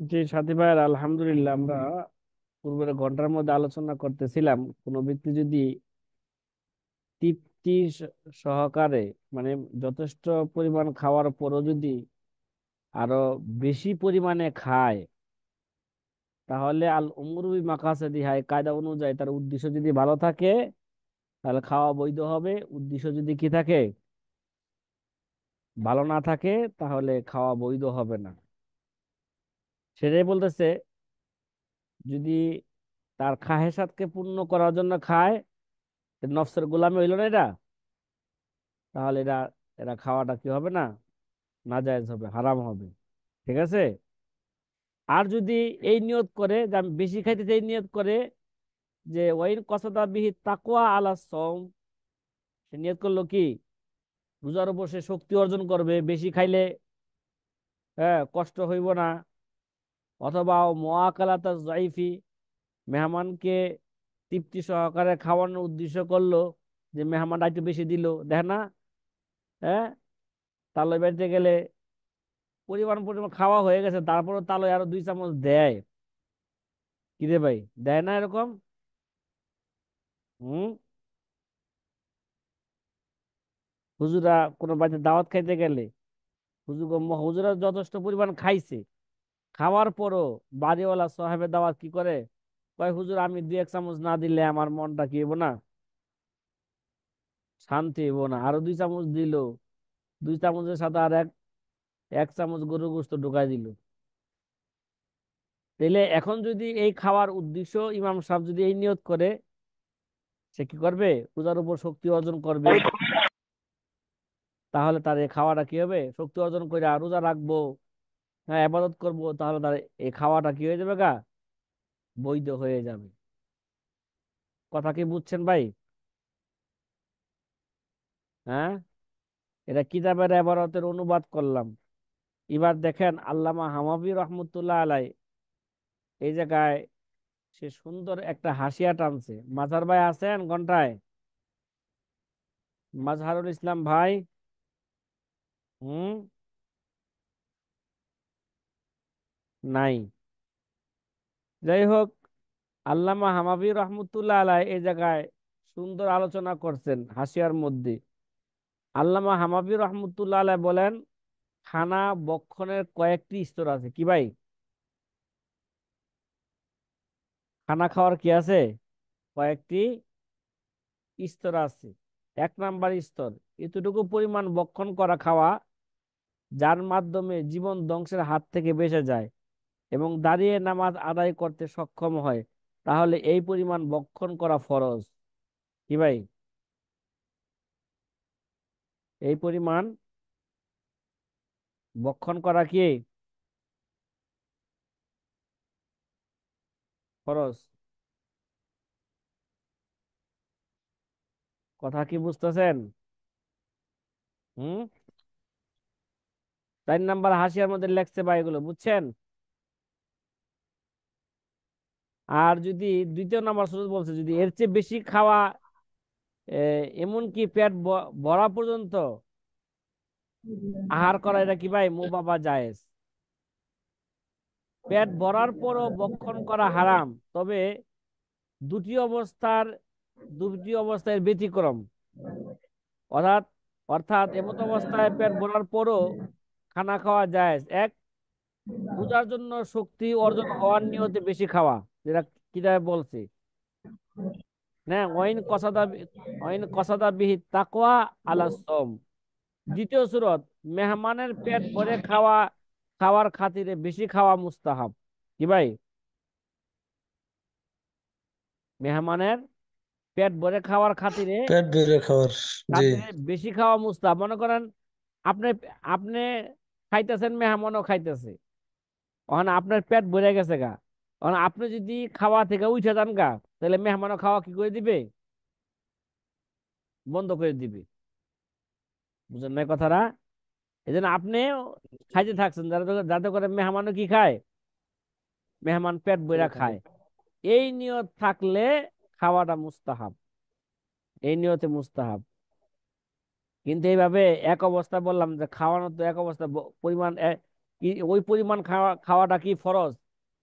জি সাথী ভাইয়ার আলহামদুলিল্লাহ। আমরা পূর্বের ঘন্টার মধ্যে আলোচনা করতেছিলাম কোনো ব্যক্তি যদি তৃপ্তি সহকারে, মানে যথেষ্ট পরিমাণ খাওয়ার পরও যদি আরো বেশি পরিমাণে খায়, তাহলে আল উমরু বিমাকাসিদিহা কায়দা অনুযায়ী তার উদ্দেশ্য যদি ভালো থাকে তাহলে খাওয়া বৈধ হবে। উদ্দেশ্য যদি কি থাকে, ভালো না থাকে, তাহলে খাওয়া বৈধ হবে না। সেটাই বলতেছে, যদি তার খাহেসাতকে পূর্ণ করার জন্য খায়, নফসের গোলামি হইল না এটা, তাহলে এরা এরা খাওয়াটা কি হবে না, নাজায়েজ হবে, হারাম হবে। ঠিক আছে। আর যদি এই নিয়ত করে যে আমি বেশি খাইতে চাই, নিয়ত করে যে ওয়াইন কসদা বিহি তাকওয়া আলা সওম, সে নিয়ত করলো কি রোজার উপর সে শক্তি অর্জন করবে, বেশি খাইলে হ্যাঁ কষ্ট হইব না। অথবা মুআকালাতা যায়ফি, মেহমানকে তৃপ্তি সহকারে খাওয়ানোর উদ্দেশ্য করলো, যে মেহমানটা একটু বেশি দিল, দেখ না, হ্যাঁ, তালয় বাড়িতে গেলে পরিমাণ পরিমাণ খাওয়া হয়ে গেছে, তারপরও তালয় আরো 2 চামচ দেয়। কি রে ভাই, দেয় না এরকম? হুম। হুজুরা কোনো বাড়িতে দাওয়াত খাইতে গেলে হুজুরা যথেষ্ট পরিমাণ খাইছে, খাওয়ার পরও বাড়িওয়ালা সাহেবের দাওয়াত কি করে, কয় হুজুর আমি 2-1 চামচ না দিলে আমার মনটা কি হইব না, শান্তি হইব না, আরো 2 চামচ দিল। 2 চামচের সাথে আর এক এক চামচ গরুর গোশত ঢুকাই দিল। তাইলে এখন যদি এই খাওয়ার উদ্দেশ্য ইমাম সাহেব যদি এই নিয়ত করে, সে কি করবে, রোজার উপর শক্তি অর্জন করবে, তাহলে তার এই খাওয়াটা কি হবে, শক্তি অর্জন করে আর রোজা রাখবো, হ্যাঁ আবাদত করবো, তাহলে তার এই খাওয়াটা কি হয়ে যাবে গা, বৈধ হয়ে যাবে। কথা কি বুঝছেন ভাই? হ্যাঁ, এটা কিতাবের এবারতের অনুবাদ করলাম। এবার দেখেন আল্লামা হামাবি রহমতুল্লাহ আলাই এই জায়গায় সে সুন্দর একটা হাসিয়া টানছে। মাজার ভাই আছেন ঘন্টায়? মাজহারুল ইসলাম ভাই। হুম। নাই। যাই হোক, আল্লামা হামাবি রহমতুল্লাহ আলাই এই জায়গায় সুন্দর আলোচনা করছেন হাসিয়ার মধ্যে। আল্লামা হামাবি রহমতুল্লাহ আলাই বলেন, খানা বক্ষণের কয়েকটি স্তর আছে। কি ভাই, খানা খাওয়ার কি আছে, কয়েকটি স্তর আছে। 1 নাম্বার স্তর, এতটুকু পরিমাণ বক্ষণ করা খাওয়া যার মাধ্যমে জীবন ধ্বংসের হাত থেকে বেঁচে যায় এবং দাঁড়িয়ে নামাজ আদায় করতে সক্ষম হয়, তাহলে এই পরিমাণ বক্ষণ করা ফরজ। কি ভাই, এই পরিমাণ বক্ষণ করা কি ফরজ? কথা কি বুঝতেছেন? হুম। 4 নাম্বার হাসিয়ার মধ্যে লেখছে ভাই, এগুলো বুঝছেন? আর যদি 2য় নাম্বার সুযোগ বলছে, যদি এর চেয়ে বেশি খাওয়া, এমনকি পেট ভরা পর্যন্ত আহার করা, এটা কি ভাই মুবাবা জায়েজ। পেট ভরার পরও ভক্ষণ করা হারাম, তবে দুটি অবস্থার দুটি অবস্থায় ব্যতিক্রম। অর্থাৎ অর্থাৎ এমত অবস্থায় পেট ভরার পরও খানা খাওয়া জায়েজ: এক, রোজার জন্য শক্তি অর্জন হওয়ার নিয়তে বেশি খাওয়া, যেটা কিতাবে বলছে, হ্যাঁ, ওয়াইন কসাদা বিহি তাকওয়া আলা সওম। দ্বিতীয় সুরত, মেহমানের পেট ভরে খাওয়ার খাতিরে বেশি খাওয়া মুস্তাহাব। কি ভাই, মেহমানের পেট ভরে খাওয়ার খাতিরে পেট ভরে খাওয়ার। জি। খাতিরে বেশি খাওয়া মুস্তাহাব। মনে করেন আপনি আপনি খাইতেছেন, মেহমানও খাইতেছে, ওখানে আপনার পেট ভরে গেছে গা, ওখানে আপনি যদি খাওয়া থেকে উঠে যান গা, তাহলে মেহমানও খাওয়া কি করে দিবে, বন্ধ করে দিবে। বুঝলেন না কথাটা? এই জন্য আপনি খাইতে থাকছেন, যাতে যাতে করে মেহমানও কি খায়, মেহমান পেট ভরে খায়। এই নিয়ত থাকলে খাওয়াটা মুস্তাহাব, এই নিয়তে মুস্তাহাব। কিন্তু এইভাবে এক অবস্থা বললাম যে খাওয়ানো তো এক অবস্থা, পরিমাণ কি ওই পরিমাণ খাওয়াটা কি ফরজ,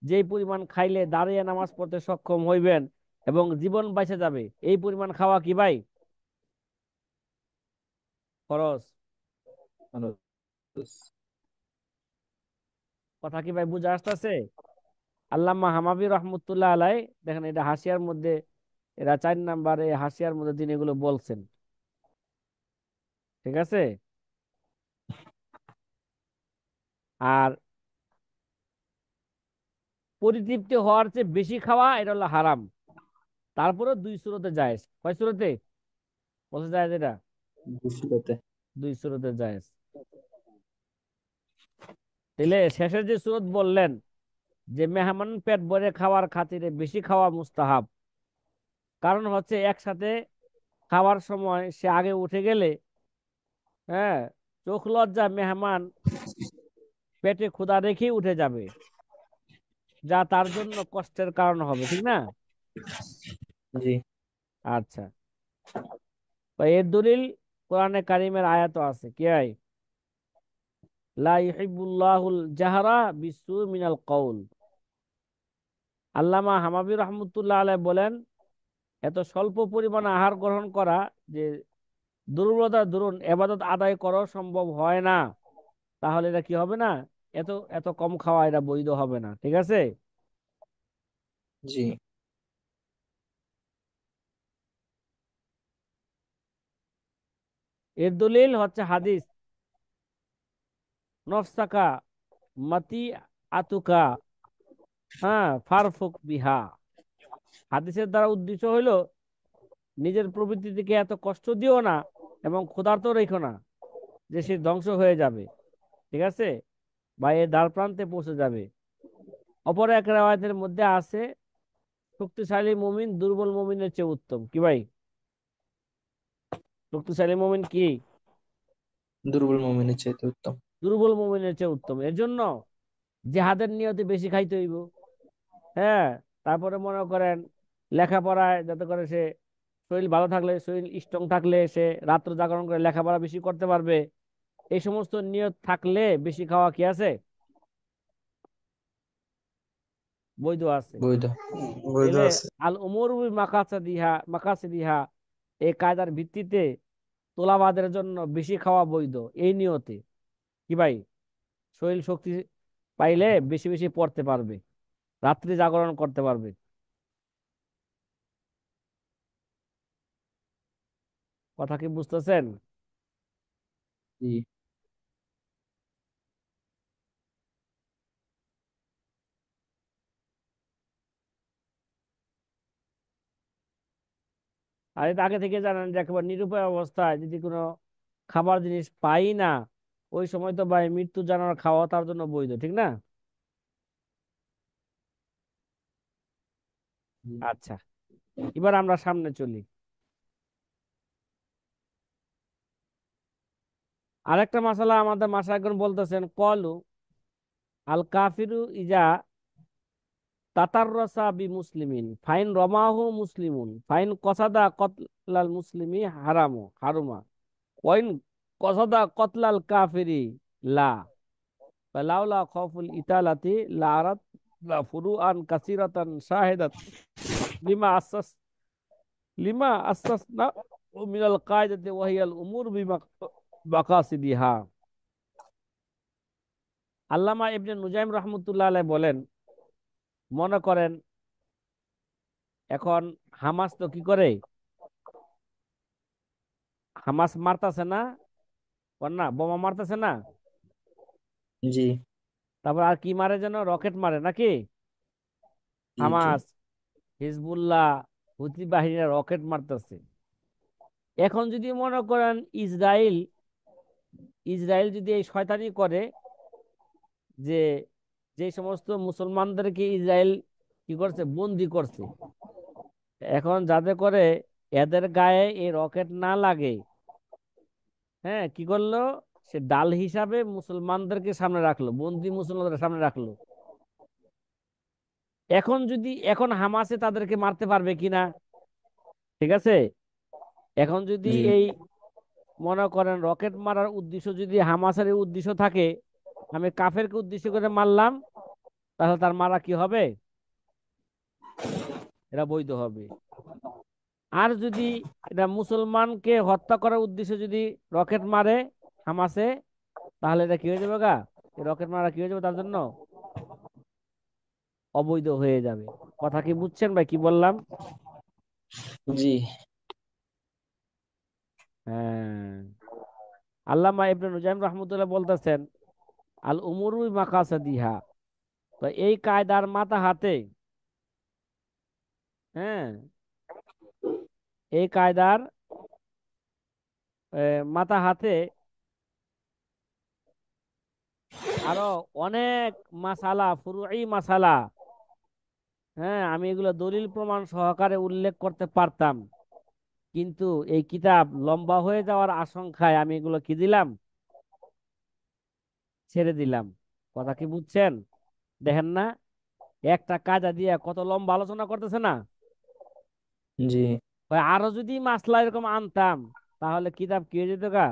যেই পরিমাণ খাইলে দাঁড়িয়ে নামাজ পড়তে সক্ষম হইবেন এবং জীবন বেঁচে যাবে, এই পরিমাণ খাওয়া কি ভাই ফরজ? ভালো। কথা কি ভাই বুঝে আসতেছে? আল্লামা হামাবি রহমতুল্লাহ আলাই, দেখেন এটা হাসিয়ার মধ্যে, এরা 4 নাম্বার এই হাসিয়ার মধ্যে তিনি এগুলো বলছেন। ঠিক আছে। আর পরিতৃপ্তি হওয়ার চেয়ে বেশি খাওয়া এটা হলো হারাম। তারপরে 2 সুরতে জায়েজ, কয় সুরতে বলতে যায় এটা? দুশোতে। 2 সুরতে জায়েজ। তাহলে শেষের যে সুরত বললেন যে মেহমান পেট ভরে খাওয়ার খাতিরে বেশি খাওয়া মুস্তাহাব, কারণ হচ্ছে একসাথে খাওয়ার সময় সে আগে উঠে গেলে, হ্যাঁ, চোখ লজ্জা মেহমান পেটে ক্ষুধা রেখেই উঠে যাবে, যা তার জন্য কষ্টের কারণ হবে, ঠিক না? জি। আচ্ছা, তো এর দলিল কোরআনে কারিমের আয়াত আছে কি হয়, লা ইহিব্বুল্লাহুল জাহরা বিসু মিনাল কওল। আল্লামা হামাবি রহমতুল্লাহ আলাইহি বলেন, এত স্বল্প পরিমাণে আহার গ্রহণ করা যে দুর্বলতার দরুন এবাদত আদায় করা সম্ভব হয় না, তাহলে এটা কি হবে না, এত এত কম খাওয়া এটা বৈধ হবে না, ঠিক আছে। জি। এর দলিল হচ্ছে হাদিস, নফসাকা মাতি আতুকা, হ্যাঁ, ফারফুক বিহা। হাদিসের দ্বারা উদ্দেশ্য হইল নিজের প্রবৃত্তিকে এত কষ্ট দিও না এবং ক্ষুধার্ত রেখো না যে সে ধ্বংস হয়ে যাবে, ঠিক আছে, বা এর দ্বার প্রান্তে পৌঁছে যাবে। অপর এক রাওয়ায়াতের মধ্যে আছে, শক্তিশালী মুমিন দুর্বল মুমিনের চেয়ে উত্তম, কি ভাই? শক্তিশালী মুমিন কি দুর্বল মুমিনের চাইতে উত্তম। দুর্বল মুমিনের চেয়ে উত্তম। এর জন্য জেহাদের নিয়তে বেশি খাইতে হইব। হ্যাঁ, তারপরে মনে করেন লেখাপড়ায় যাতে করে সে, শরীর ভালো থাকলে, শরীর স্ট্রং থাকলে সে রাত্র জাগরণ করে লেখাপড়া বেশি করতে পারবে। এই সমস্ত নিয়ত থাকলে বেশি খাওয়া কি আছে, বৈধ আছে। বৈধ। বৈধ তাইলে আছে। আল উমর মাকাসিদিহা মাকাসিদিহা, এই কায়দার ভিত্তিতে তোলাবাদের জন্য বেশি খাওয়া বৈধ, এই নিয়তে, কি ভাই, শরীর শক্তি পাইলে বেশি বেশি পড়তে পারবে, রাত্রি জাগরণ করতে পারবে। কথা কি বুঝতেছেন? জি। আর এটা আগে থেকে জানেন যে একেবারে নিরুপায় অবস্থায় যদি কোনো খাবার জিনিস পাই না, ওই সময় তো ভাই মৃত্যু জানার খাওয়া তার জন্য বৈধ, ঠিক না? জি। আচ্ছা, এবার আমরা সামনে চলি। আরেকটা মাসালা আমাদের মাশায়েখগণ বলতেছেন, কলু আল কাফিরু ইজা তাতাররাসা বি মুসলিমিন ফাইন রমাহু মুসলিমুন ফাইন কসাদা কতলাল মুসলিমি হারামু হারুমা ওয়াইন কসাদা কতলাল কাফিরি লা ফালাউলা খাউফুল ইতালাতি লা আরাত লা ফুরুআন কাসিরাতান শাহিদাত লিমা আসাস লিমা আসাসনা মিনাল কায়দাতি ওয়া হিয়াল উমুর বিমাকাসিদিহা। আল্লামা ইবনে নুজাইম রহমতুল্লাহ আলাইহি বলেন, মনে করেন এখন হামাস তো কি করে, হামাস মারতাছে না, কর না বোমা মারতেছে না, জি। তারপর আর কি মারে যেন, রকেট মারে নাকি? জি। জি। হামাস, হিজবুল্লাহ, হুতি বাহিনীরা রকেট মারতেছে। এখন যদি মনে করেন ইসরায়েল, ইসরায়েল যদি এই শয়তানি করে যে, যে সমস্ত মুসলমানদেরকে ইসরায়েল কি করছে, বন্দি করছে, এখন যাতে করে এদের গায়ে এই রকেট না লাগে, হ্যাঁ, কি করলো, সে ডাল হিসাবে মুসলমানদেরকে সামনে রাখলো, বন্দি মুসলমানদের সামনে রাখলো। এখন যদি, এখন হামাসে তাদেরকে মারতে পারবে কিনা, ঠিক আছে, এখন যদি জি। এই মনে করেন রকেট মারার উদ্দেশ্য যদি হামাসের এই উদ্দেশ্য থাকে, আমি কাফেরকে উদ্দেশ্য করে মারলাম, তাহলে তার মারা কি হবে? এটা বৈধ হবে। আর যদি এটা মুসলমানকে হত্যা করার উদ্দেশ্যে যদি রকেট মারে হামাসে, তাহলে এটা কি হয়ে যাবে গা? এই রকেট মারা কি হয়ে যাবে তার জন্য? অবৈধ হয়ে যাবে। কথা কি বুঝছেন ভাই কি বললাম? জি। হ্যাঁ। আল্লামা ইবনে নুজাইম রাহমাতুল্লাহ বলতেছেন, আল উমুরু মাকাসাদিহা। তো এই কায়দার মাথা হাতে, হ্যাঁ, এই কায়দার মাথা হাতে আরো অনেক মাসালা, ফুরুই মাসালা, হ্যাঁ, আমি এগুলো দলিল প্রমাণ সহকারে উল্লেখ করতে পারতাম, কিন্তু এই কিতাব লম্বা হয়ে যাওয়ার আশঙ্কায় আমি এগুলো কি দিলাম, ছেড়ে দিলাম। কথা কি বুঝছেন? দেখেন না, একটা কায়দা দিয়ে কত লম্বা আলোচনা করতেছে না। জি। ভাই আরো যদি মাসলা এরকম আনতাম, তাহলে কিতাব কি হয়ে যেত গা,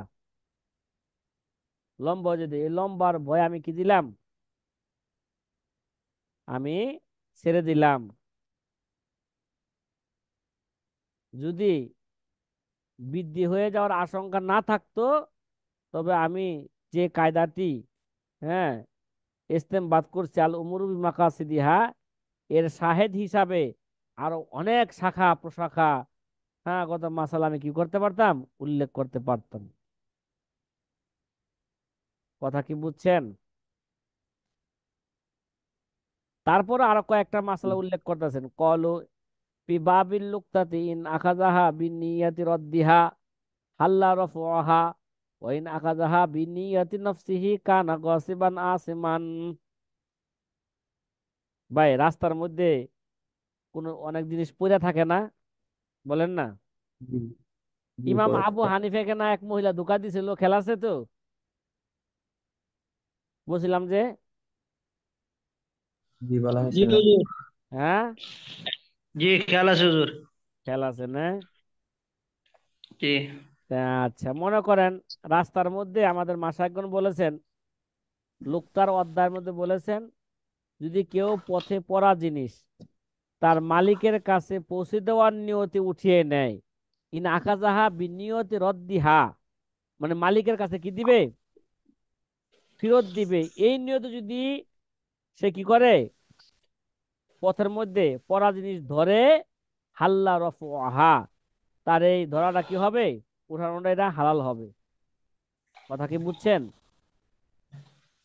লম্বা হয়ে যেত। এই লম্বার ভয় আমি কি দিলাম, আমি ছেড়ে দিলাম। যদি বৃদ্ধি হয়ে যাওয়ার আশঙ্কা না থাকতো, তবে আমি যে কায়দাটি, হ্যাঁ, ইস্তেমবাদ করছি আল উমুরু বিমাকাসিদিহা, এর শাহেদ হিসাবে আরো অনেক শাখা প্রশাখা, হ্যাঁ, কত মাসালা আমি কি করতে পারতাম, উল্লেখ করতে পারতাম। কথা কি বুঝছেন? তারপরে আরো কয়েকটা মাসালা উল্লেখ করতেছেন। কলু ফি বাবিল লুকতাতি ইন আখাযাহা বিনিয়াতি রদ্দিহা হাল্লা রাফুহা ওয়া ইন আখাযাহা বিনিয়াতি নাফসিহি কানা গাসিবান আসিমান। ভাই রাস্তার মধ্যে কোনো অনেক জিনিস পড়ে থাকে না, বলেন না? জি। জি ইমাম পড়ে আবু থাকে। হানিফাকে না এক মহিলা ধোঁকা দিছিল, খেলাছে তো, বলছিলাম যে, জি বলা জি হয়েছিল। হুজুর। হ্যাঁ, জি খেয়াল আছে হুজুর। খেলাছে না? জি। তা আচ্ছা, মনে করেন রাস্তার মধ্যে আমাদের মাশায়েখগণ বলেছেন, লুকতার অধ্যায়ের মধ্যে বলেছেন, যদি কেউ পথে পড়া জিনিস তার মালিকের কাছে পৌঁছে দেওয়ার নিয়তে উঠিয়ে নেয়, ইন আখাযাহা বিনিয়তি রদ্দিহা, মানে মালিকের কাছে কি দিবে, ফেরত দিবে, এই নিয়তে যদি সে কি করে, পথের মধ্যে পড়া জিনিস ধরে, হাল্লা রফুহা, তার এই ধরাটা কি হবে, উঠানোটা এটা হালাল হবে। কথা কি বুঝছেন?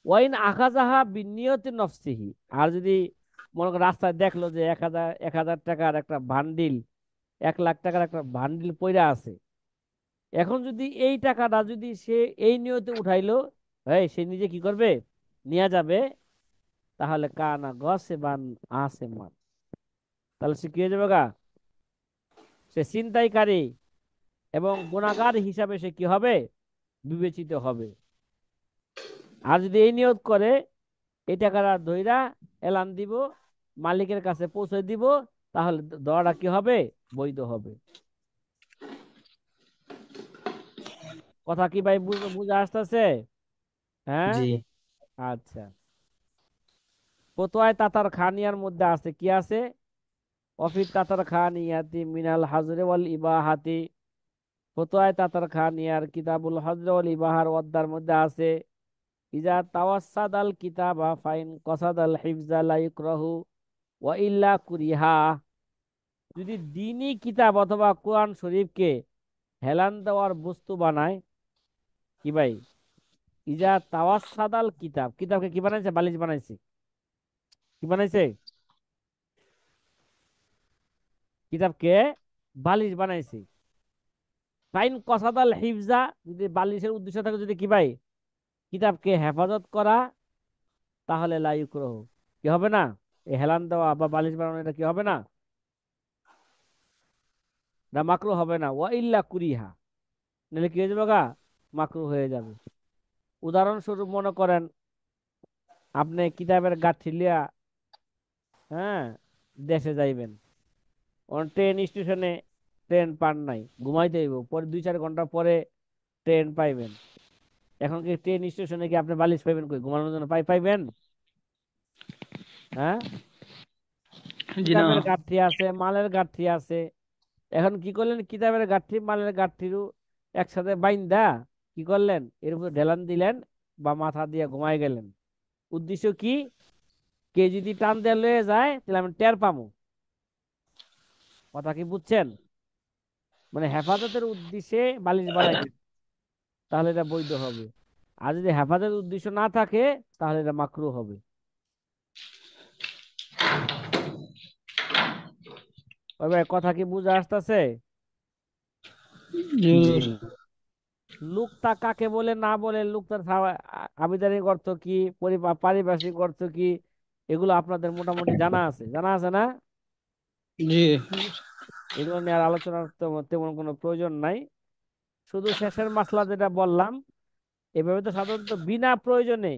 ওয়াইন আখাযাহা বিনিয়তি নফসিহি, আর যদি মনে করেন রাস্তায় দেখলো যে 1,000 টাকার একটা বান্ডিল, 1,00,000 টাকার একটা বান্ডিল পইরা আছে, এখন যদি এই টাকাটা যদি সে এই নিয়তে উঠাইলো, সে নিজে কি করবে, নিয়ে যাবে, তাহলে কানা গসিবান আসিমান, তাহলে সে কি হয়ে যাবে গা, সে ছিনতাইকারী এবং গুনাহগার হিসাবে সে কি হবে, বিবেচিত হবে। আর যদি এই নিয়ত করে এই টাকাটা ধইরা এলান দিব, মালিকের কাছে পৌঁছে দিব, তাহলে দেওয়াটা কি হবে, বৈধ হবে। কথা কি ভাই বুঝে আসতেছে? হ্যাঁ। জি। আচ্ছা। ফতোয়ায় তাতার খানিয়ার মধ্যে আছে কি আছে, অফির তাতার খানিয়াতি মিনাল হাজরে ওয়াল ইবাহাতি। ফতোয়ায় তাতার খানিয়ার কিতাবুল হজরে ওয়াল ইবাহার ওয়াদ্দার মধ্যে আছে, ইজা তাওয়াসাদাল কিতাবা ফাইন কসাদাল হিফজা লা ইকরাহু ওয়া ইল্লা কুরিহা। যদি দিনই কিতাব অথবা কোরআন শরীফকে হেলান দেওয়ার বস্তু বানায়, কি ভাই, ইজা তাওয়াসাদাল কিতাব, কিতাবকে কি বানাইছে, বালিশ বানাইছে, কি বানাইছে, কিতাবকে বালিশ বানাইছে। ফাইন কসাদাল হিফজা, যদি বালিশের উদ্দেশ্য থাকে, যদি কি ভাই কিতাবকে হেফাজত করা, তাহলে লা ইকরাহু, কি হবে না, এই হেলান দেওয়া বা বালিশ বানানো এটা কি হবে না, না মাকরু হবে না। ওয়া ইল্লা কুরিহা, নাহলে কি হয়ে যাবে গা, মাকরু হয়ে যাবে। উদাহরণস্বরূপ মনে করেন আপনি কিতাবের গাঁঠি লিয়া, হ্যাঁ, দেশে যাইবেন, ট্রেন স্টেশনে ট্রেন পান নাই, ঘুমাইতে হইব, পরে 2-4 ঘন্টা পরে ট্রেন পাইবেন, এখন কি ট্রেন স্টেশনে কি আপনি বালিশ পাইবেন, কই ঘুমানোর জন্য পাইবেন? হ্যাঁ, জি না। কিতাবের গাঁথি আছে, মালের গাঁথি আছে। এখন কি করলেন, কিতাবের গাঁথি মালের গাঁথিরও একসাথে বাইন্দা কি করলেন, এর উপর ঢেলান দিলেন বা মাথা দিয়ে ঘুমাই গেলেন। উদ্দেশ্য কি? কে যদি টান দিয়ে লয়ে যায় তাহলে আমি টের পামু। কথা কি বুঝছেন? মানে হেফাজতের উদ্দেশ্যে বালিশ বানাইছে, তাহলে এটা বৈধ হবে। আর যদি হেফাজতের উদ্দেশ্য না থাকে তাহলে এটা মাকরু হবে। ওই ভাই, কথা কি বুঝে আসতেছে? জি জি। হুজুর। লুকতা কাকে বলে না বলে, লুকতার আবিধানিক অর্থ কি, পারিভাষিক অর্থ কি, এগুলো আপনাদের মোটামুটি জানা আছে, জানা আছে না? জি এগুলো নিয়ে আর আলোচনার তেমন কোনো প্রয়োজন নাই। শুধু শেষের মাসলা যেটা বললাম, এভাবে তো সাধারণত বিনা প্রয়োজনে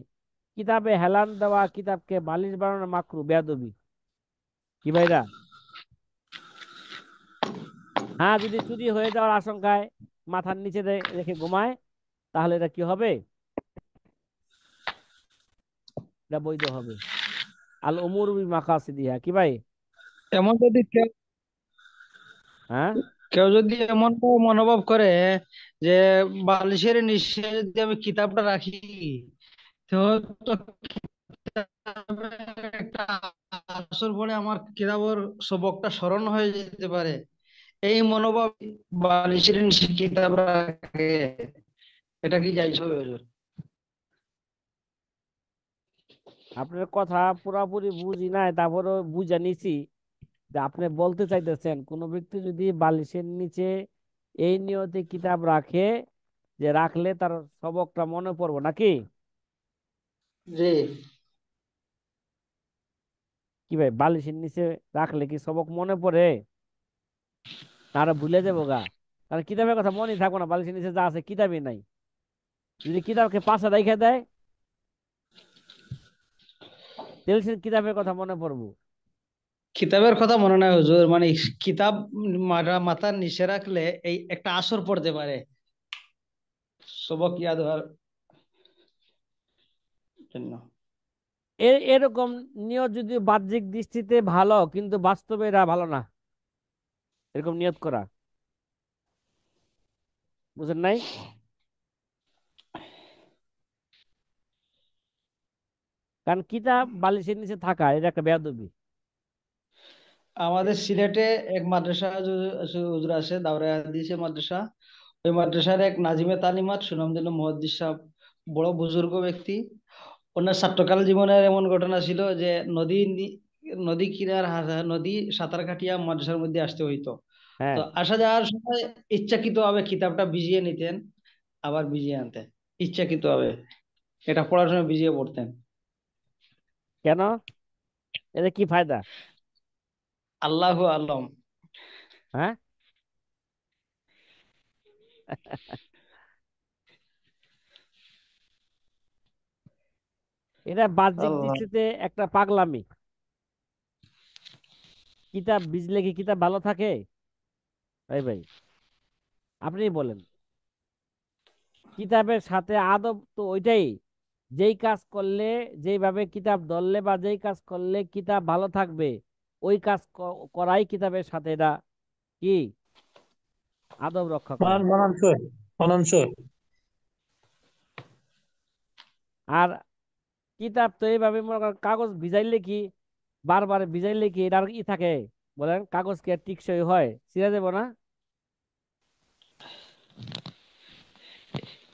কিতাবে হেলান দেওয়া, কিতাবকে বালিশ বানানো মাকরু, বেয়াদবি। কি ভাইরা? হ্যাঁ, যদি চুরি হয়ে যাওয়ার আশঙ্কায় মাথার নিচে রেখে ঘুমায়, তাহলে এটা কি হবে? এটা বৈধ হবে। আল উমুর বি মাকাসিদিহা। কি ভাই? এমন যদি কেউ হ্যাঁ, কেউ যদি এমন কোনো মনোভাব করে যে বালিশের নিচে যদি আমি কিতাবটা রাখি, তো তো কিতাবের একটা আসর পরে আমার কিতাবের সবকটা স্মরণ হয়ে যেতে পারে, এই মনোভাব বালিশের নিচে কিতাব রাখে, এটা কি যাইজ হবে হুজুর? আপনার কথা পুরাপুরি বুঝি নাই, তারপরে বুঝে নিছি যে আপনি বলতে চাইতেছেন কোনো ব্যক্তি যদি বালিশের নিচে এই নিয়তে কিতাব রাখে, যে রাখলে তার সবকটা মনে পড়বো নাকি? জি। কি ভাই, বালিশের নিচে রাখলে কি সবক মনে পড়ে? তারা ভুলে যাবো গা। কারণ কিতাবের কথা মনে থাকবো না, বালিশের নিচে যা আছে কিতাবই নাই। যদি কিতাবকে পাশে রেখে দেয়, তাহলে সে কিতাবের কথা মনে পড়বো। কিতাবের কথা মনে নাই হুজুর, মানে কিতাব মাথার নিচে রাখলে এই একটা আসর পড়তে পারে সবক ইয়াদ হওয়ার জন্য। এরকম নিয়ত যদি বাহ্যিক দৃষ্টিতে ভালো, কিন্তু বাস্তবে এরা ভালো না, এরকম নিয়ত করা। বুঝেন নাই? কারণ কিতাব বালিশের নিচে থাকা এটা একটা বেয়াদবি। আমাদের সিলেটে এক মাদ্রাসা হুজুর আছে, দাওরায়ে হাদিসের মাদ্রাসা। ওই মাদ্রাসার এক নাজিমে তালিমাত সুনামধন্য মুহাদ্দিস সাহেব, বড় বুজুর্গ ব্যক্তি। ওনার ছাত্রকাল জীবনের এমন ঘটনা ছিল যে নদী কিনার নদী সাঁতার কাটিয়া মাদ্রাসার মধ্যে আসতে হইতো। তো হ্যাঁ। আসা যাওয়ার সময় ইচ্ছাকৃতভাবে কিতাবটা ভিজিয়ে নিতেন, আবার ভিজিয়ে আনতেন, ইচ্ছাকৃতভাবে এটা পড়ার সময় ভিজিয়ে পড়তেন। কেন? এতে কি ফায়দা? আল্লাহু আলম। হ্যাঁ, এটা বাহ্যিক আল্লাহ। দৃষ্টিতে একটা পাগলামি। কিতাব ভিজলে কি কিতাব ভালো থাকে? ভাই ভাই, আপনি বলেন। কিতাবের সাথে আদব তো ওইটাই, যেই কাজ করলে, যেইভাবে কিতাব ধরলে বা যেই কাজ করলে কিতাব ভালো থাকবে, ওই কাজ করাই কিতাবের সাথে এটা কি আদব রক্ষা করা। মানানসই, মানানসই। আর কিতাব তো এইভাবে মনে করেন, কাগজ ভিজাইলে কি, বারবার ভিজাইলে কি এটার থাকে? বলেন, কাগজ কি আর টিকসই হয়, ছিঁড়ে যাবো না?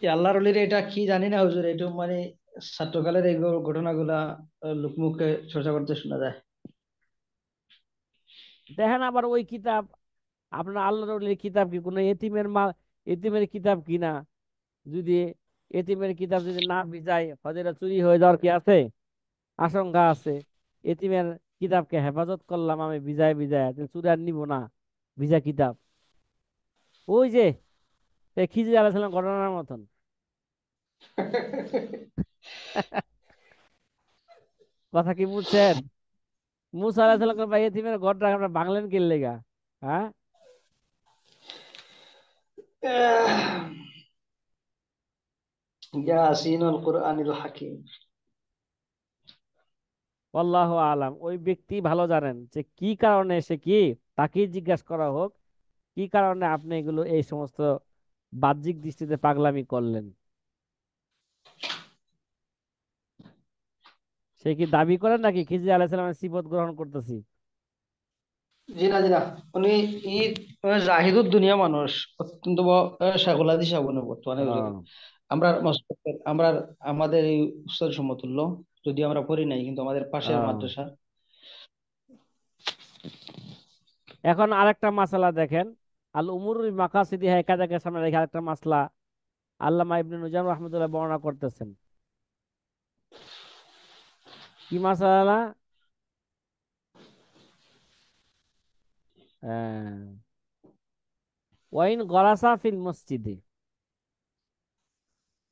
এই আল্লাহর অলির এটা কি জানি না হুজুর, এটা মানে ছাত্রকালের এই ঘটনাগুলা লোকমুখে চর্চা করতে শোনা যায়। দেখেন, আবার ওই কিতাব, আপনার আল্লাহর ওলির কিতাব কি কোনো এতিমের এতিমের কিতাব কিনা? যদি এতিমের কিতাব যদি না ভিজায়, হয়তো এটা চুরি হয়ে যাওয়ার কি আছে, আশঙ্কা আছে। এতিমের কিতাবকে হেফাজত করলাম আমি ভিজায় ভিজায়, চুরি আর নিব না ভিজা কিতাব। ওই যে খিজির আলাইহিস সালাম ঘটনার মতন। কথা কি বুঝছেন? মুসা আলাইহিস সালাম ভাই এতিমের ঘরটা আমরা ভাঙলেন কি লেগা? হ্যাঁ, ইয়াসিনুল কুরআনিল হাকিম। আল্লাহ আলাম, ওই ব্যক্তি ভালো জানেন যে কি কারণে সে কি, তাকেই জিজ্ঞাসা করা হোক কি কারণে আপনি এগুলো এই সমস্ত বাহ্যিক দৃষ্টিতে পাগলামি করলেন। সে কি দাবি করেন নাকি খিজির আলাইহিস সালামের সিফত গ্রহণ করতেছি? জি না, জি না। উনি ই জাহিদুদ দুনিয়া মানুষ, অত্যন্ত সাগুলাদি সাবনে বর্তমানে হুজুরে। আহ, আমরা আমরা আমাদের এই উস্তাদ সমতুল্য, যদি আমরা পড়ি নাই কিন্তু আমাদের পাশের আহ। মাদ্রাসা। এখন আরেকটা মাসালা দেখেন, আল উমুরুল মাকাসিদি হেকাজাকের সামনে রেখে আরেকটা মাসলা আল্লামা ইবনে নুজাম রহমতুল্লাহ বর্ণনা করতেছেন। কি মাসালা? ওয়াইন গরাসা ফিল মসজিদে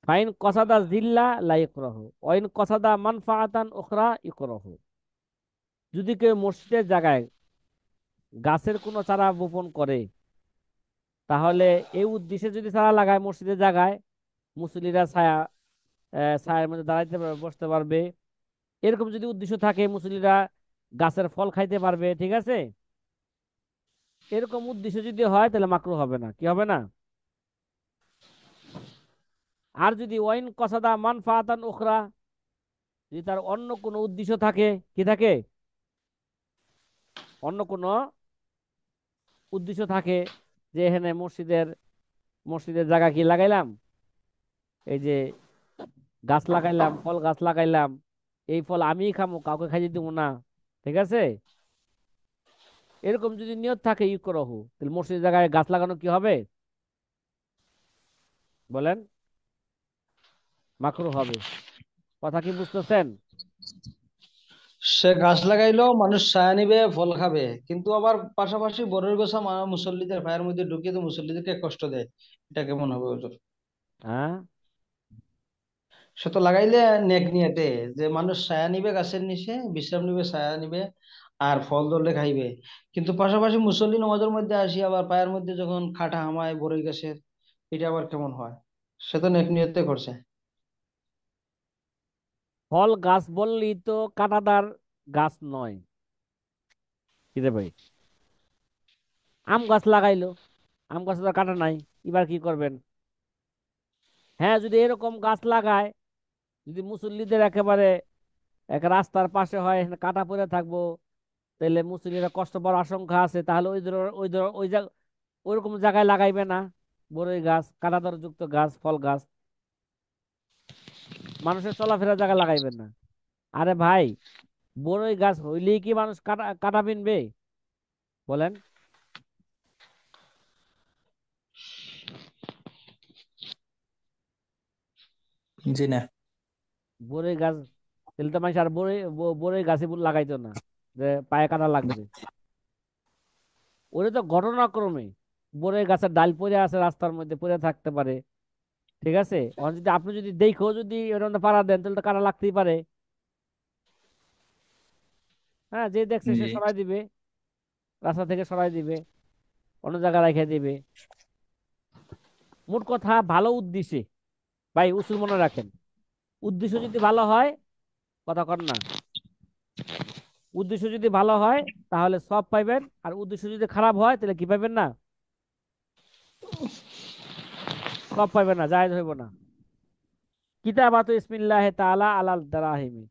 ফাইন কসাদা জিল্লা লা ইকরাহু ওয়াইন কসাদা মানফাআতান উখরা ইকরাহু। যদি কেউ মসজিদের জায়গায় গাছের কোনো চারা বপন করে, তাহলে এই উদ্দেশ্যে যদি চারা লাগায় মসজিদের জায়গায়, মুসল্লিরা ছায়ার মধ্যে দাঁড়াইতে পারবে, বসতে পারবে, এরকম যদি উদ্দেশ্য থাকে মুসল্লিরা গাছের ফল খাইতে পারবে, ঠিক আছে, এরকম উদ্দেশ্য যদি হয় তাহলে মাকরু হবে না। কি হবে না? আর যদি ওয়াইন কসাদা মানফাআতান উখরা, যদি তার অন্য কোনো উদ্দেশ্য থাকে, কি থাকে, অন্য কোনো উদ্দেশ্য থাকে, যে এখানে মসজিদের জায়গা কি লাগাইলাম, এই যে গাছ লাগাইলাম, ফল গাছ লাগাইলাম, এই ফল আমিই খামো, কাউকে খাইতে দিব না, ঠিক আছে, এরকম যদি নিয়ত থাকে ইকরাহু, তাহলে মসজিদের জায়গায় গাছ লাগানো কি হবে বলেন? মাকরু হবে। কথা কি বুঝতেছেন? সে গাছ লাগাইলো, মানুষ ছায়া নিবে, ফল খাবে, কিন্তু আবার পাশাপাশি বরের গোছা মুসল্লিদের পায়ের মধ্যে ঢুকিয়ে তো মুসল্লিদেরকে কষ্ট দেয়। এটা কেমন হবে হুজুর? হ্যাঁ, সে তো লাগাইলে নেক নিয়তে, যে মানুষ ছায়া নিবে, গাছের নিচে বিশ্রাম নিবে, ছায়া নিবে, আর ফল ধরলে খাইবে। কিন্তু পাশাপাশি মুসল্লি নামাজের মধ্যে আসি আবার পায়ের মধ্যে যখন খাটা হামায় বড়ই গাছের, এটা আবার কেমন হয়? সে তো নেক নিয়তে করছে। ফল গাছ বললেই তো কাঁটাদার গাছ নয়। কি রে ভাই, আম গাছ লাগাইলো, আম গাছে তো কাঁটা নাই, এবার কি করবেন? হ্যাঁ, যদি এরকম গাছ লাগায়, যদি মুসল্লিদের একেবারে এক রাস্তার পাশে হয়, এখানে কাটা পড়ে থাকবো, তাহলে মুসল্লিরা কষ্ট পাওয়ার আশঙ্কা আছে, তাহলে ওইরকম জায়গায় লাগাইবে না। বড়ই গাছ, কাঁটাতার যুক্ত গাছ, ফল গাছ, মানুষের চলাফেরার জায়গায় লাগাইবেন না। আরে ভাই, বড়ই গাছ হইলেই কি মানুষ কাটা কাটা বিনবে বলেন? জি না। বড়ই গাছ, তাহলে তো মানুষ আর বড়ই গাছে লাগাইতো না, যে পায়ে কাটা লাগবে। ওরে তো ঘটনাক্রমে বড়ই গাছের ডাল পড়ে আছে, রাস্তার মধ্যে পড়ে থাকতে পারে, ঠিক আছে, আর যদি আপনি যদি দেখো যদি ওর মধ্যে পাড়া দেন তাহলে তো কাটা লাগতেই পারে। হ্যাঁ, যে দেখছে সে জি। সরাই দিবে, রাস্তা থেকে সরাই দিবে, অন্য জায়গায় রেখে দিবে। মোট কথা ভালো উদ্দেশ্যে, ভাই উসুল মনে রাখেন, উদ্দেশ্য যদি ভালো হয়, কথা কর না, উদ্দেশ্য যদি ভালো হয় তাহলে সব পাইবেন, আর উদ্দেশ্য যদি খারাপ হয় তাহলে কি পাইবেন না, সব পাইবেন না, জায়েজ হইব না। কিতাবাতু ইসমিল্লাহ তাআলা আলাল দারাহিমি,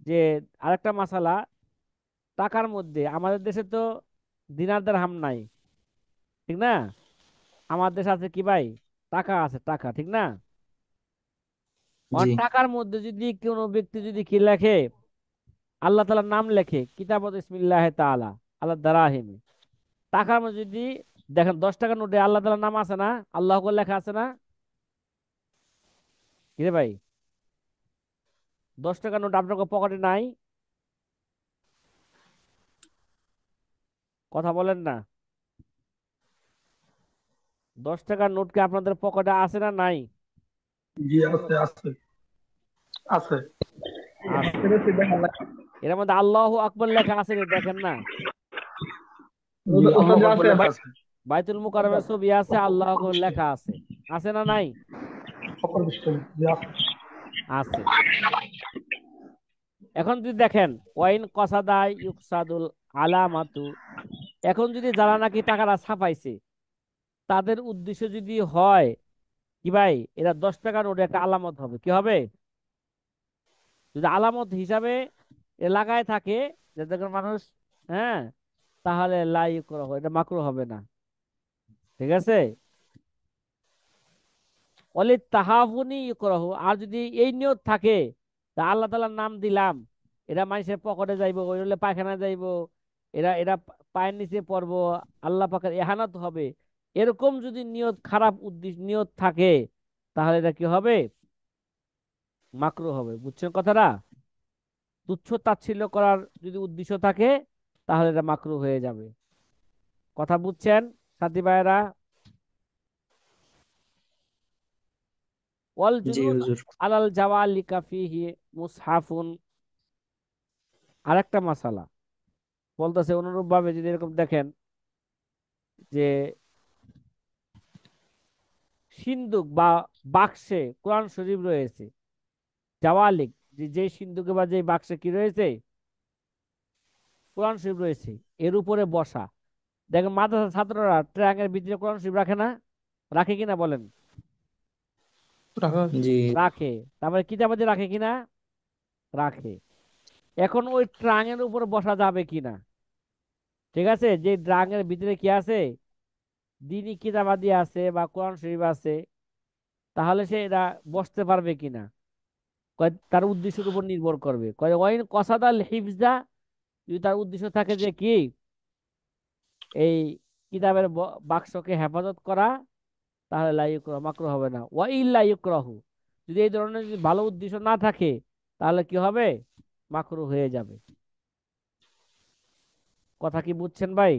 যে আরেকটা মাসালা, টাকার মধ্যে আমাদের দেশে তো দিনার দিরহাম নাই, ঠিক না? আমাদের দেশে আছে কি ভাই? টাকা আছে, টাকা, ঠিক না? জি। টাকার মধ্যে যদি কোনো ব্যক্তি যদি কি লেখে, আল্লাহ তাআলার নাম লেখে, কিতাবাত ইসমিল্লাহ তাআলা আলাদ দারাহিমি, টাকার মধ্যে যদি দেখেন 10 টাকার নোটে আল্লাহ তাআলার নাম আছে না, আল্লাহ করে লেখা আছে না? কি রে ভাই, 10 টাকার নোট আপনার পকেটে নাই? কথা বলেন না। 10 টাকার নোট কি আপনাদের পকেটে আছে না নাই? জি আছে আছে আছে। আছে। এর মধ্যে আল্লাহু আকবার লেখা আছে নি, দেখেন না? জি আল্লাহু আকবার লেখা আছে। বাইতুল মুকাররমের ছবি আছে, আল্লাহ আকবার লেখা আছে, আছে না নাই? অপরিবেষ্টনী, জি আছে। আছে। এখন যদি দেখেন ওয়াইন কসাদা ইউকসাদুল আলামাতু, এখন যদি যারা নাকি টাকাটা ছাপাইছে তাদের উদ্দেশ্য যদি হয় কি ভাই, এরা 10 টাকা নোটে একটা আলামত হবে, কি হবে? যদি আলামত হিসাবে এ লাগায় থাকে যাতে করে মানুষ, হ্যাঁ, তাহলে লাই করা হয়, এটা মাকরু হবে না। ঠিক আছে? অলি তাহাফুনি ইকরাহু, আর যদি এই নিয়ত থাকে তা আল্লাহ তাআলার নাম দিলাম, এরা মানুষের পকেটে যাইবো, ওই হলে পায়খানা যাইবো, এরা এরা পায়ের নিচে পড়বো, আল্লাহ পাকের এহানাত হবে, এরকম যদি নিয়ত, খারাপ উদ্দেশ্য নিয়ত থাকে, তাহলে এটা কি হবে? মাকরু হবে। বুঝছেন কথাটা? তুচ্ছ তাচ্ছিল্য করার যদি উদ্দেশ্য থাকে তাহলে এটা মাকরু হয়ে যাবে। কথা বুঝছেন সাথী ভাইয়েরা? ওয়াল জি জুলুস হুজুর। আলাল জাওয়ালিকা ফিহি মুসহাফুন, আরেকটা মাসালা বলতেছে অনুরূপ ভাবে যদি এরকম দেখেন যে সিন্দুক বা বাক্সে কোরআন শরীফ রয়েছে, জাওয়ালিক, যে যে সিন্দুকে বা যে বাক্সে কি রয়েছে, কোরআন শরীফ রয়েছে, এর উপরে বসা। দেখেন মাদ্রাসার ছাত্ররা ট্রাঙ্কের ভিতরে কোরআন শরীফ রাখে না? রাখে কিনা বলেন? জি। রাখে। তারপরে কিতাবাদি রাখে কিনা? রাখে। এখন ওই ট্রাঙ্কের উপর বসা যাবে কিনা? ঠিক আছে, যে ট্রাঙ্কের ভিতরে কি আছে, দিনী কিতাবাদি আছে বা কোরআন শরীফ আছে, তাহলে সে এটা বসতে পারবে কিনা, কয় তার উদ্দেশ্যের উপর নির্ভর করবে। কয় ওয়াইন কসাদাল হিফজা, যদি তার উদ্দেশ্য থাকে যে কি এই কিতাবের বাক্সকে হেফাজত করা, তাহলে লা ইউকরাহু, মাকরুহ হবে না। ওয়া ইল্লা ইউকরাহু, যদি এই ধরনের যদি ভালো উদ্দেশ্য না থাকে তাহলে কি হবে? মাকরুহ হয়ে যাবে। কথা কি বুঝছেন ভাই?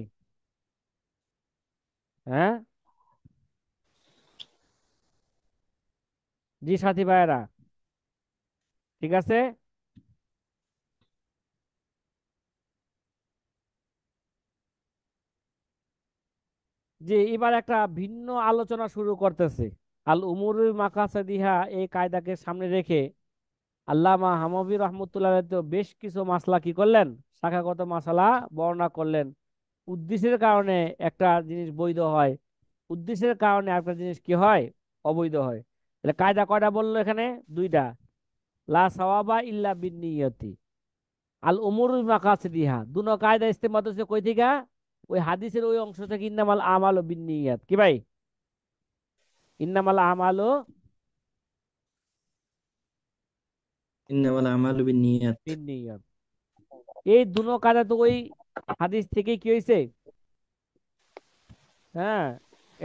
হ্যাঁ, জি সাথী ভাইয়েরা, ঠিক আছে। যে এবার একটা ভিন্ন আলোচনা শুরু করতেছে। আল উমুরুল মাকাসাদিহা, এই কায়দাকে সামনে রেখে আল্লামা হামাবি রহমতুল্লাহ তো বেশ কিছু মাসলা কি করলেন, শাখাগত মাসালা বর্ণনা করলেন। উদ্দেশ্যের কারণে একটা জিনিস বৈধ হয়, উদ্দেশ্যের কারণে একটা জিনিস কি হয়, অবৈধ হয়। তাহলে কায়দা কয়টা বললো এখানে? দুইটা। লা সাওয়াবা ইল্লা বিন্নিয়তি, আল উমুরুল মাকাসিদিহা, দুনো কায়দা ইস্তেমাত হচ্ছে কই থেকে? ওই হাদিসের ওই অংশ থেকে, ইন্নামাল আমালু বিন্নিয়াত, কি ভাই? ইন্নামাল আমালু ইন্নামাল আমালু বিন্নিয়াত। বিন্নিয়াত, এই দুনো কায়দা তো ওই হাদিস থেকে কি হয়েছে, হ্যাঁ,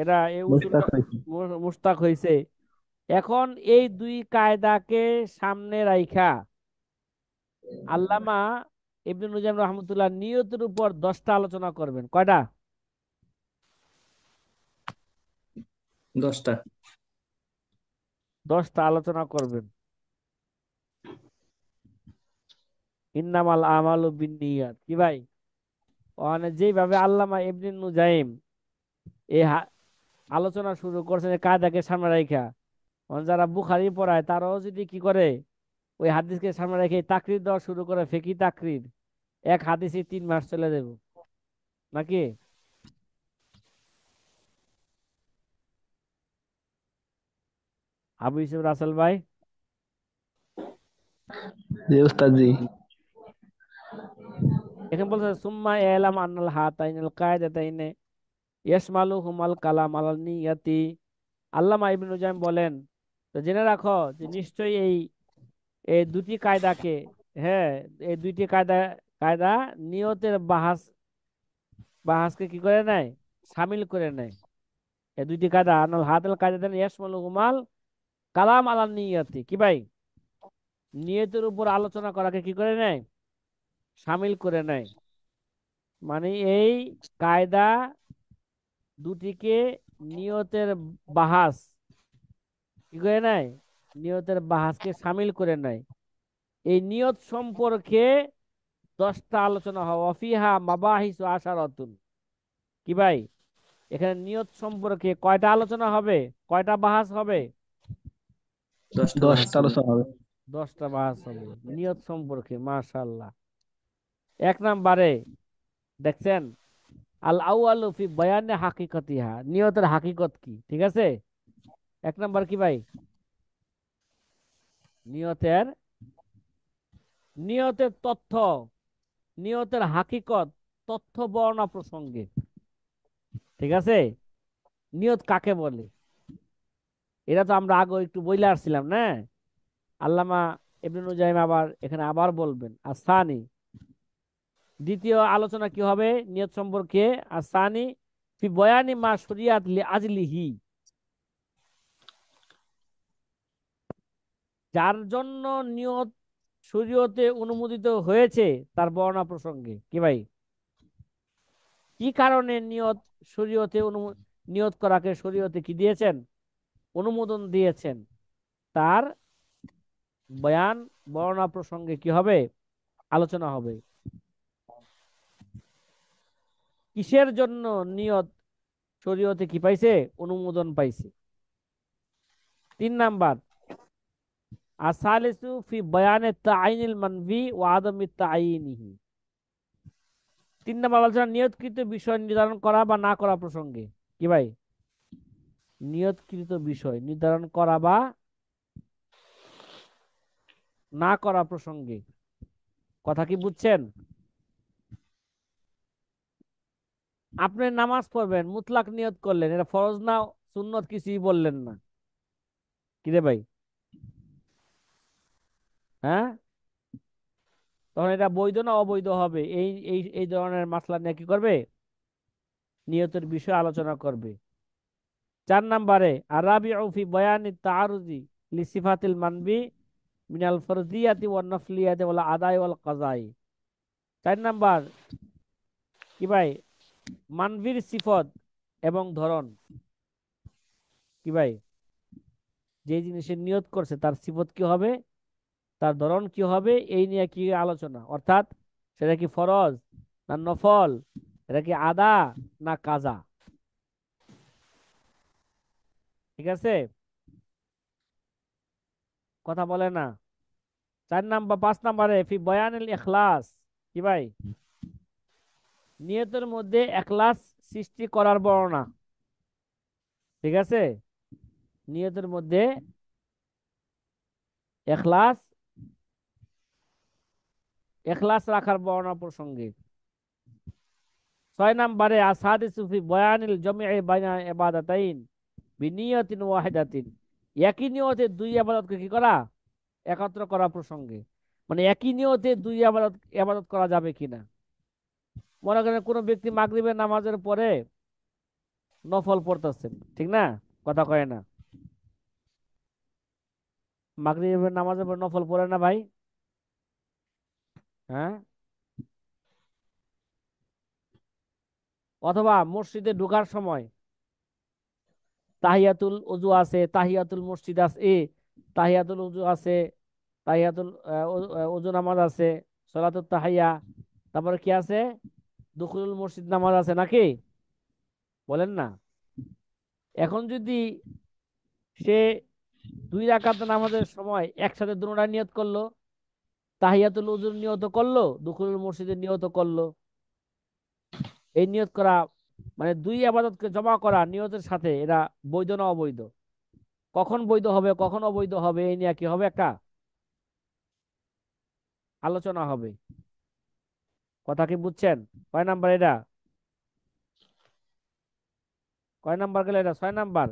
এটা এই উসুলটা মুশতাক হইছে। মুস্তাক হয়েছে। এখন এই দুই কায়দাকে সামনে রাইখা আল্লামা ইবনে নুজাইম রহমতুল্লাহ নিয়তের উপর 10টা আলোচনা করবেন। কয়টা? 10টা। 10টা আলোচনা করবেন। ইন্নামাল আমালু বিন্নিয়াত, কি ভাই? মানে যেভাবে আল্লামা ইবনে নুজাইম এই আলোচনা শুরু করছেন এই কায়দাকে সামনে রাইখা, মানে যারা বুখারী পড়ায় তারাও যদি কি করে ওই হাদিসকে সামনে রেখে তাকরির দেওয়া শুরু করে, ফেকি তাকরির, এক হাদিসে 3 মাস চলে দেব নাকি? আবু ইউসুফ রাসেল ভাই, জি উস্তাদ জি। এখানে বলছে সুম্মা এলাম আন্নাল হাতাইনাল কায়দাতাইনে ইয়াশমালু হুমাল কালাম আলাল নিয়াতি। আল্লামা ইবনে নুজাইম বলেন, তো জেনে রাখো যে নিশ্চয়ই এই এই দুটি কায়দাকে, হ্যাঁ, এই দুইটি কায়দা, কায়দা নিয়তের বাহাসকে কি করে নেয়, শামিল করে নেয়। এই দুইটি কায়দা আনাল হাতাল কায়দাতাইন ইয়াশমালু হুমাল কালাম আলাল নিয়াতি, কি ভাই, নিয়তের উপর আলোচনা করাকে কি করে নেয়, শামিল করে নেয়। মানে এই কায়দা দুটিকে নিয়তের বাহাস কি করে নেয়, নিয়তের বাহাসকে শামিল করে নেয়। এই নিয়ত সম্পর্কে 10টা আলোচনা হয়, অফিহা মাবাহিস আশারাতুন, কি ভাই, এখানে নিয়ত সম্পর্কে কয়টা আলোচনা হবে, কয়টা বাহাস হবে? 10টা বাহাস 10টা হবে। আলোচনা হবে। 10টা বাহাস হবে নিয়ত সম্পর্কে, মাশাআল্লাহ। 1 নম্বরে দেখছেন, আল আউয়ালু ফি বায়ানে হাকিকাতিহা, নিয়তের হাকিকত কি, ঠিক আছে? 1 নম্বর কি ভাই? নিয়তের নিয়তের তথ্য, নিয়তের হাকিকত, তথ্য বর্ণনা প্রসঙ্গে, ঠিক আছে? নিয়ত কাকে বলে? এটা তো আমরা আগে একটু বইলে আসছিলাম না? আল্লামা ইবনে নুজাইম আবার এখানে আবার বলবেন। আসানি, দ্বিতীয় আলোচনা কি হবে নিয়ত সম্পর্কে? আসানি ফি বয়ানি মা শরিয়াত লি আজলিহি, যার জন্য নিয়ত শরীয়তে অনুমোদিত হয়েছে তার বর্ণনা প্রসঙ্গে, কি ভাই? কি কারণে নিয়ত শরীয়তে নিয়ত করাকে শরীয়তে কি দিয়েছেন? অনুমোদন দিয়েছেন, তার বয়ান, বর্ণনা প্রসঙ্গে কি হবে? আলোচনা হবে। কিসের জন্য নিয়ত শরীয়তে কি পাইছে? অনুমোদন পাইছে। 3 নাম্বার, আসালিসু ফি বয়ানে তাআইনিল মানভি ওয়া আদামি তাআইনিহি, 3 নাম্বার আলোচনা নিয়তকৃত বিষয় নির্ধারণ করা বা না করা প্রসঙ্গে, কি ভাই? নিয়তকৃত বিষয় নির্ধারণ করা বা না করা প্রসঙ্গে, কথা কি বুঝছেন? আপনি নামাজ পড়বেন, মুতলাক নিয়ত করলেন, এটা ফরজ না সুন্নত কিছুই বললেন না, কি রে ভাই? হ্যাঁ, তখন এটা বৈধ না অবৈধ হবে? এই এই এই ধরনের মাসলা নিয়ে কি করবে? নিয়তের বিষয়ে আলোচনা করবে। 4 নম্বরে আরাবিউ ফি বয়ানি তাআরুজি লিসিফাতিল মানবি মিনাল ফরজিয়াতি ওয়ান নফলিয়াতি ওয়াল আদাই ওয়াল কাজাই। 4 নাম্বার কি ভাই? মানবির সিফত এবং ধরন, কি ভাই? যে জিনিসের নিয়ত করছে তার সিফত কি হবে, তার ধরন কি হবে, এই নিয়ে কি আলোচনা, অর্থাৎ সেটা কি ফরজ না নফল, এটা কি আদা না কাজা, ঠিক আছে? কথা বলে না। 4 নাম্বার, 5 নাম্বারে ফি বয়ানিল ইখলাস, কি ভাই? নিয়তের মধ্যে এখলাস সৃষ্টি করার বর্ণনা, ঠিক আছে? নিয়তের মধ্যে এখলাস এখলাস রাখার বর্ণনা প্রসঙ্গে। 6 নাম্বারে আসাদিসু ফি বয়ানিল জামিই বাইনা ইবাদাতাইন বিনিয়াতিন ওয়াহিদাতিন, একই নিয়তে দুই ইবাদতকে কি করা? একত্র করা প্রসঙ্গে। মানে একই নিয়তে দুই ইবাদত ইবাদত করা যাবে কিনা। মনে করেন কোনো ব্যক্তি মাগরিবের নামাজের পরে নফল পড়তেছেন, ঠিক না? কথা কয় না? মাগরিবের নামাজের পর নফল পড়ে না ভাই? হ্যাঁ। অথবা মসজিদে ঢোকার সময় তাহিয়াতুল ওযু আছে, তাহিয়াতুল মসজিদ আছে, তাহিয়াতুল ওযু আছে, তাহিয়াতুল ওযু নামাজ আছে, সলাতুত তাহিয়া, তারপরে কি আছে? দুখুলুল মসজিদ নামাজ আছে নাকি? বলেন না। এখন যদি সে 2 রাকাত নামাজের সময় একসাথে দুটোটা নিয়ত করলো, তাহিয়াতুল ওযুর নিয়ত করলো, দুখুলুল মসজিদের নিয়ত করলো, এই নিয়ত করা মানে দুই আবাদতকে জমা করা নিয়তের সাথে, এরা বৈধ না অবৈধ? কখন বৈধ হবে কখন অবৈধ হবে এই নিয়ে কি হবে? একটা আলোচনা হবে। কথা কি বুঝছেন? কয় নাম্বার এটা? কয় নাম্বার গেল এটা? 6 নাম্বার।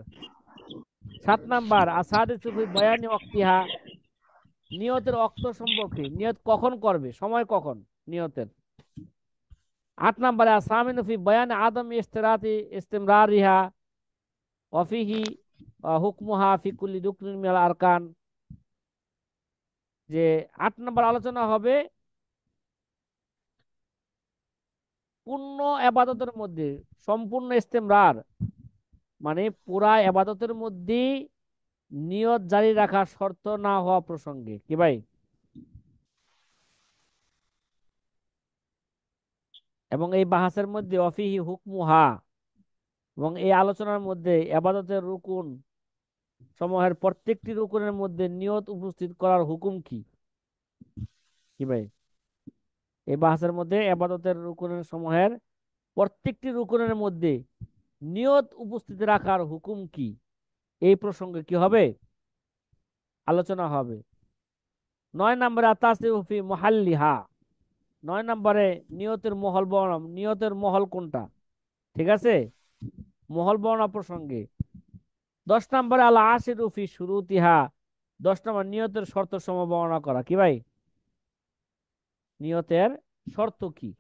7 নাম্বার আসাদে সুফি বয়ানি অক্তিহা, নিয়তের অক্ত সম্পর্কে, নিয়ত কখন করবে, সময় কখন নিয়তের। 8 নাম্বারে আসামিন ফি বয়ান আদম ইস্তেরাতি ইস্তিমরারিহা ওয়াফিহি হুকমুহা ফি কুল্লি রুকনিন মিনাল আরকান, যে 8 নাম্বার আলোচনা হবে পূর্ণ আবাদতের মধ্যে সম্পূর্ণ ইস্তেমরার, মানে পুরা আবাদতের মধ্যে নিয়ত জারি রাখা শর্ত না হওয়া প্রসঙ্গে, কি ভাই? এবং এই বাহাসের মধ্যে অফিহি হুকমুহা, এবং এই আলোচনার মধ্যে আবাদতের রুকুন সমূহের প্রত্যেকটি রুকুনের মধ্যে নিয়ত উপস্থিত করার হুকুম কি? কি ভাই, এই বাহাসের মধ্যে ইবাদতের রুকুনের সমূহের প্রত্যেকটি রুকুনের মধ্যে নিয়ত উপস্থিত রাখার হুকুম কি, এই প্রসঙ্গে কি হবে? আলোচনা হবে। 9 নম্বরে আতাসিহু ফি মুহাল্লিহা, 9 নম্বরে নিয়তের মহল বর্ণনা, নিয়তের মহল কোনটা, ঠিক আছে, মহল বর্ণনা প্রসঙ্গে। 10 নম্বরে আল আশিরু ফি শুরুতিহা, 10 নম্বর নিয়তের শর্ত সমূহ বর্ণনা করা। কি ভাই, নিয়তের শর্ত কি?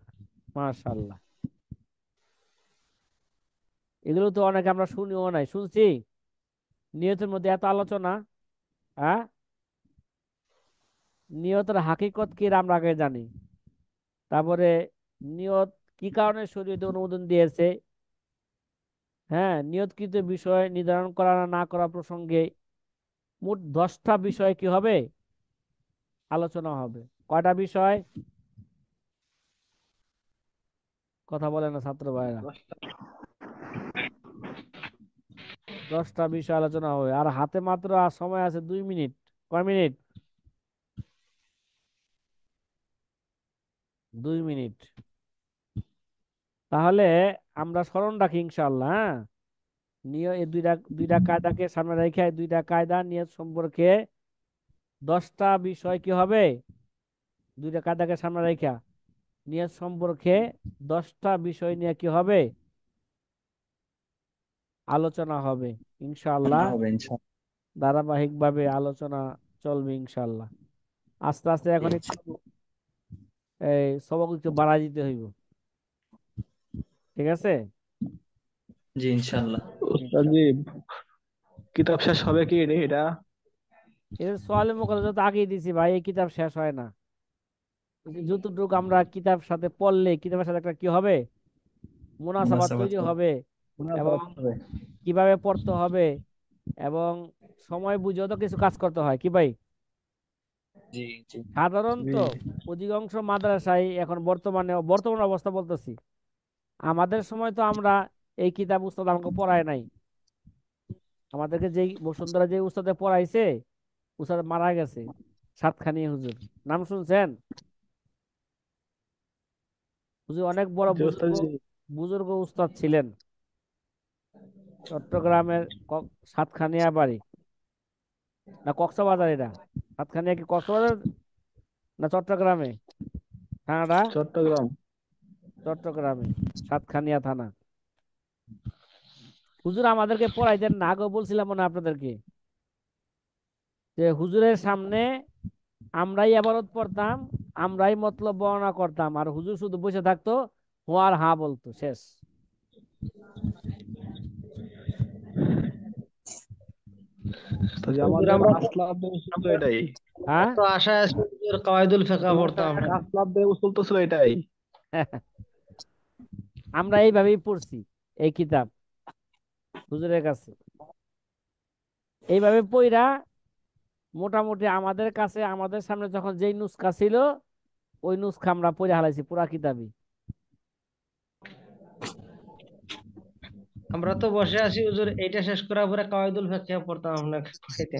মাশাআল্লাহ, এগুলো তো অনেকে আমরা শুনিও নাই, শুনছি নিয়তের মধ্যে এত আলোচনা। হ্যাঁ, নিয়তের হাকিকত কি আমরা আগে জানি। তারপরে নিয়ত কি কারণে শরীয়তে অনুমোদন দিয়েছে। হ্যাঁ, নিয়তকৃত বিষয় নির্ধারণ করা না করা প্রসঙ্গে মোট 10টা বিষয় কি হবে, আলোচনা হবে। কয়টা বিষয়? কথা বলে না ছাত্র ভাইরা। 10টা বিষয় আলোচনা হবে। আর হাতে মাত্র আর সময় আছে 2 মিনিট। কয় মিনিট? 2 মিনিট। তাহলে আমরা স্মরণ রাখি ইনশাআল্লাহ। হ্যাঁ, এই দুইটা দুইটা কায়দাকে সামনে রেখে, এই দুইটা কায়দা নিয়ত সম্পর্কে 10টা বিষয় কি হবে, দুইটা কায়দাকে সামনে রেখে নিয়ত সম্পর্কে 10টা বিষয় নিয়ে কি হবে, আলোচনা হবে ইনশাআল্লাহ। হবে ইনশাআল্লাহ। ধারাবাহিকভাবে আলোচনা চলবে ইনশাআল্লাহ। আস্তে আস্তে এখন একটু এই সবক একটু বাড়াই দিতে হইব, ঠিক আছে। জি ইনশাআল্লাহ। উস্তাদ জি, কিতাব শেষ হবে কি এটা? এর সোয়ালে মোকাবেলা তো আগেই দিছি ভাই, এই কিতাব শেষ হয় না। যতটুকু আমরা কিতাব সাথে পড়লে কিতাবের সাথে একটা কি হবে, মুনাসাবাত মুনাসাবাত তৈরি হবে। হবে। এবং মুনাসাবাত হবে। কিভাবে পড়তে হবে, এবং সময় বুঝেও তো কিছু কাজ করতে হয়। কি ভাই, জি জি সাধারণত জি। অধিকাংশ মাদ্রাসায় এখন বর্তমানে বর্তমান অবস্থা বলতেছি, আমাদের সময় তো আমরা এই কিতাব উস্তাদ আমাকে পড়ায় নাই। আমাদেরকে যেই বসুন্ধরা যে উস্তাদে পড়াইছে, উস্তাদ মারা গেছে, সাতখানি হুজুর, নাম শুনছেন? হুজুর অনেক বড় জি বুজুর্গ, উস্তাদ জি। বুজুর্গ উস্তাদ ছিলেন। চট্টগ্রামের সাতখানিয়া বাড়ি, না কক্সবাজার এটা? সাতখানিয়া কি কক্সবাজার না চট্টগ্রামে থানাটা? চট্টগ্রাম। চট্টগ্রামে, সাতখানিয়া থানা। হুজুর আমাদেরকে পড়াইতেন না, আগেও বলছিলাম মনে হয় আপনাদেরকে, যে হুজুরের সামনে আমরাই ইবাদত পড়তাম, আমরাই মতলব বর্ণনা করতাম, আর হুজুর শুধু বসে থাকতো, হু আর হা বলতো, শেষ। উস্তাদ জি, হুজুর আমাদের আমরা আসলাফ দের উসুল তো আমরা এটাই। হ্যাঁ। তো আশায় আছি হুজুর কাওয়াইদুল ফিকহ পড়তাম আমাদের আমরা। আসলাফ দের উসুল তো ছিল এটাই। আমরা এইভাবেই পড়ছি এই কিতাব হুজুরের কাছে, এইভাবে পইরা মোটামুটি আমাদের কাছে, আমাদের সামনে যখন যেই নুসখা ছিল, ওই নুসখা আমরা পড়ে হালাইছি পুরা কিতাবই। আমরা তো বসে আছি হুজুর, এইটা শেষ করার পরে কাওয়াইদুল ফিকহ পড়তাম আপনাকে পড়াইতে।